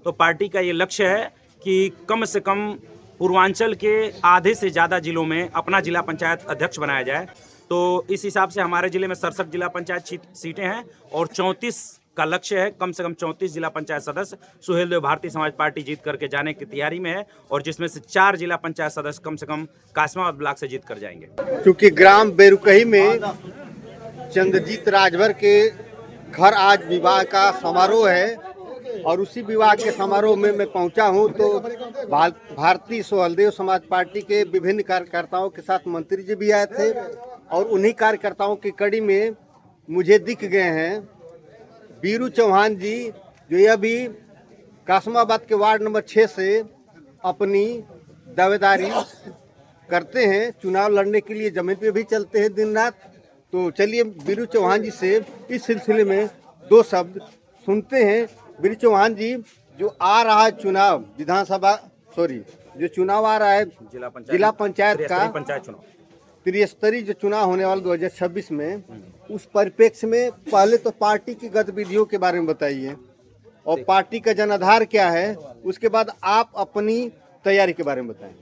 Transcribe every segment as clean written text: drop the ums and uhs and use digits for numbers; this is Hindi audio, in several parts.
तो पार्टी का ये लक्ष्य है कि कम से कम पूर्वांचल के आधे से ज़्यादा जिलों में अपना जिला पंचायत अध्यक्ष बनाया जाए। तो इस हिसाब से हमारे ज़िले में 67 जिला पंचायत सीटें हैं और 34 का लक्ष्य है। कम से कम 34 जिला पंचायत सदस्य सुहेल देव भारतीय समाज पार्टी जीत करके जाने की तैयारी में है और जिसमें से 4 जिला पंचायत सदस्य कम से कम कासमाबाद ब्लॉक से जीत कर जाएंगे। क्योंकि ग्राम बेरुकही में चंद्रजीत राजभर के घर आज विवाह का समारोह है और उसी विवाह के समारोह में मैं पहुंचा हूं तो भारतीय सुहेलदेव समाज पार्टी के विभिन्न कार्यकर्ताओं के साथ मंत्री जी भी आए थे और उन्हीं कार्यकर्ताओं की कड़ी में मुझे दिख गए हैं बीरू चौहान जी, जो यह भी कासमाबाद के वार्ड नंबर 6 से अपनी दावेदारी करते हैं। चुनाव लड़ने के लिए जमीन पे भी चलते हैं दिन रात। तो चलिए बीरू चौहान जी से इस सिलसिले में 2 शब्द सुनते हैं। बीरू चौहान जी, जो आ रहा है चुनाव विधानसभा जो चुनाव आ रहा है जिला पंचायत का चुनाव त्रिस्तरीय जो चुनाव होने वाला 2026 में, उस परिप्रेक्ष्य में पहले तो पार्टी की गतिविधियों के बारे में बताइए और पार्टी का जनाधार क्या है, उसके बाद आप अपनी तैयारी के बारे में बताएं।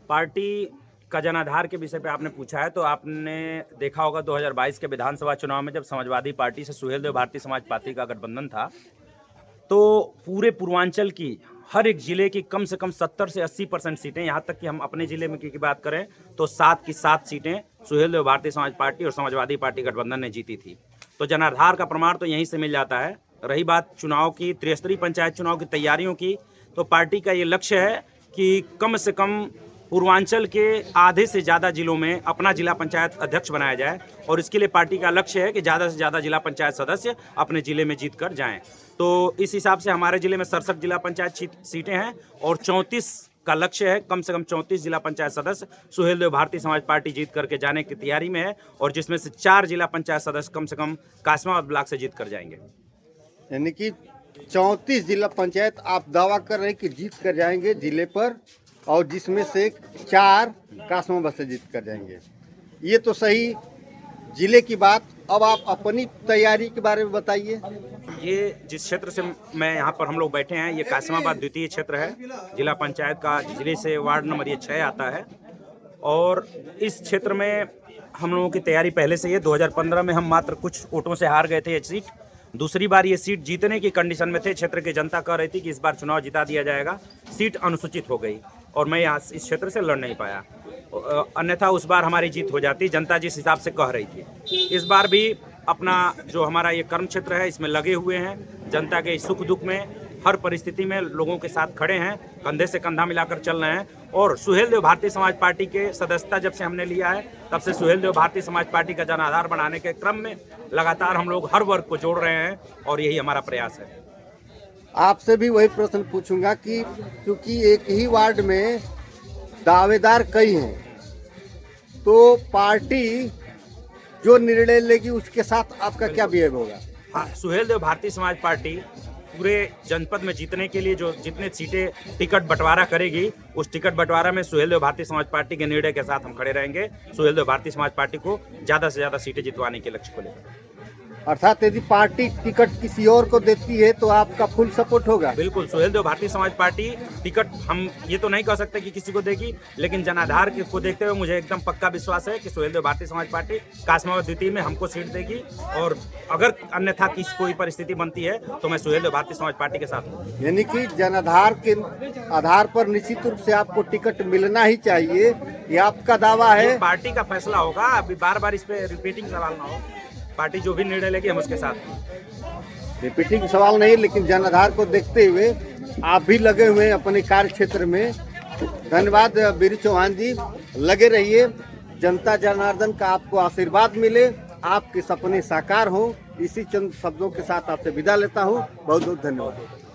पार्टी का जनाधार के विषय पे आपने पूछा है तो आपने देखा होगा 2022 के विधानसभा चुनाव में जब समाजवादी पार्टी से सुहेल देव भारतीय समाज पार्टी का गठबंधन था तो पूरे पूर्वांचल की हर एक जिले की कम से कम 70 से 80% सीटें, यहाँ तक कि हम अपने जिले में की बात करें तो 7 की 7 सीटें सुहेल देव भारतीय समाज पार्टी और समाजवादी पार्टी गठबंधन ने जीती थी। तो जनाधार का प्रमाण तो यहीं से मिल जाता है। रही बात चुनाव की, त्रिस्तरीय पंचायत चुनाव की तैयारियों की, तो पार्टी का ये लक्ष्य है कि कम से कम पूर्वांचल के आधे से ज़्यादा जिलों में अपना जिला पंचायत अध्यक्ष बनाया जाए और इसके लिए पार्टी का लक्ष्य है कि ज़्यादा से ज़्यादा जिला पंचायत सदस्य अपने ज़िले में जीत कर जाएँ। तो इस हिसाब से हमारे ज़िले में 67 जिला पंचायत सीटें हैं और 34 का लक्ष्य है। कम से कम 34 जिला पंचायत सदस्य सुहेल देव भारतीय समाज पार्टी जीत करके जाने की तैयारी में है और जिसमें से 4 जिला पंचायत सदस्य कम से कम कासमाबाद ब्लॉक से जीत कर जाएंगे। यानी कि 34 जिला पंचायत आप दावा कर रहे हैं कि जीत कर जाएंगे जिले पर, और जिसमें से 4 कासमाबाद से जीत कर जाएंगे। ये तो सही जिले की बात। अब आप अपनी तैयारी के बारे में बताइए। ये जिस क्षेत्र से मैं यहाँ पर हम लोग बैठे हैं, ये कासमाबाद द्वितीय क्षेत्र है। जिला पंचायत का जिले से वार्ड नंबर ये 6 आता है और इस क्षेत्र में हम लोगों की तैयारी पहले से ही। 2015 में हम मात्र कुछ वोटों से हार गए थे ये सीट। दूसरी बार ये सीट जीतने की कंडीशन में थे। क्षेत्र की जनता कह रही थी कि इस बार चुनाव जिता दिया जाएगा। सीट अनुसूचित हो गई और मैं यहाँ इस क्षेत्र से लड़ नहीं पाया, अन्यथा उस बार हमारी जीत हो जाती, जनता जिस हिसाब से कह रही थी। इस बार भी अपना जो हमारा ये कर्म क्षेत्र है इसमें लगे हुए हैं। जनता के सुख दुख में हर परिस्थिति में लोगों के साथ खड़े हैं, कंधे से कंधा मिलाकर चल रहे हैं। और सुहेल देव भारतीय समाज पार्टी के सदस्यता जब से हमने लिया है तब से सुहेल देव भारतीय समाज पार्टी का जनाधार बनाने के क्रम में लगातार हम लोग हर वर्ग को जोड़ रहे हैं और यही हमारा प्रयास है। आपसे भी वही प्रश्न पूछूंगा कि क्योंकि एक ही वार्ड में दावेदार कई हैं, तो पार्टी जो निर्णय लेगी उसके साथ आपका क्या बिहेव होगा? हाँ, सुहेल देव भारतीय समाज पार्टी पूरे जनपद में जीतने के लिए जो जितने सीटें टिकट बंटवारा करेगी, उस टिकट बंटवारा में सुहेल देव भारतीय समाज पार्टी के निर्णय के साथ हम खड़े रहेंगे। सुहेल देव भारतीय समाज पार्टी को ज़्यादा से ज़्यादा सीटें जितवाने के लक्ष्य को लेकर। अर्थात यदि पार्टी टिकट किसी और को देती है तो आपका फुल सपोर्ट होगा? बिल्कुल, सुहेल देव भारतीय समाज पार्टी टिकट हम ये तो नहीं कह सकते कि किसी को देगी, लेकिन जनाधार को देखते हुए मुझे एकदम पक्का विश्वास है कि सुहेल देव भारतीय समाज पार्टी कासमाबाद द्वितीय में हमको सीट देगी और अगर अन्यथा किसी कोई परिस्थिति बनती है तो मैं सुहेल देव भारतीय समाज पार्टी के साथ हूँ। यानी कि जनाधार के आधार पर निश्चित रूप से आपको टिकट मिलना ही चाहिए, ये आपका दावा है? पार्टी का फैसला होगा, अभी बार बार इस पे रिपीटिंग सवाल ना हो। पार्टी जो भी निर्णय लेगी हम उसके साथ हैं। रिपीटिंग सवाल नहीं, लेकिन जनाधार को देखते हुए आप भी लगे हुए हैं अपने कार्य क्षेत्र में। धन्यवाद बीरू चौहान जी, लगे रहिए। जनता जनार्दन का आपको आशीर्वाद मिले, आपके सपने साकार हों। इसी चंद शब्दों के साथ आपसे विदा लेता हूँ। बहुत बहुत धन्यवाद।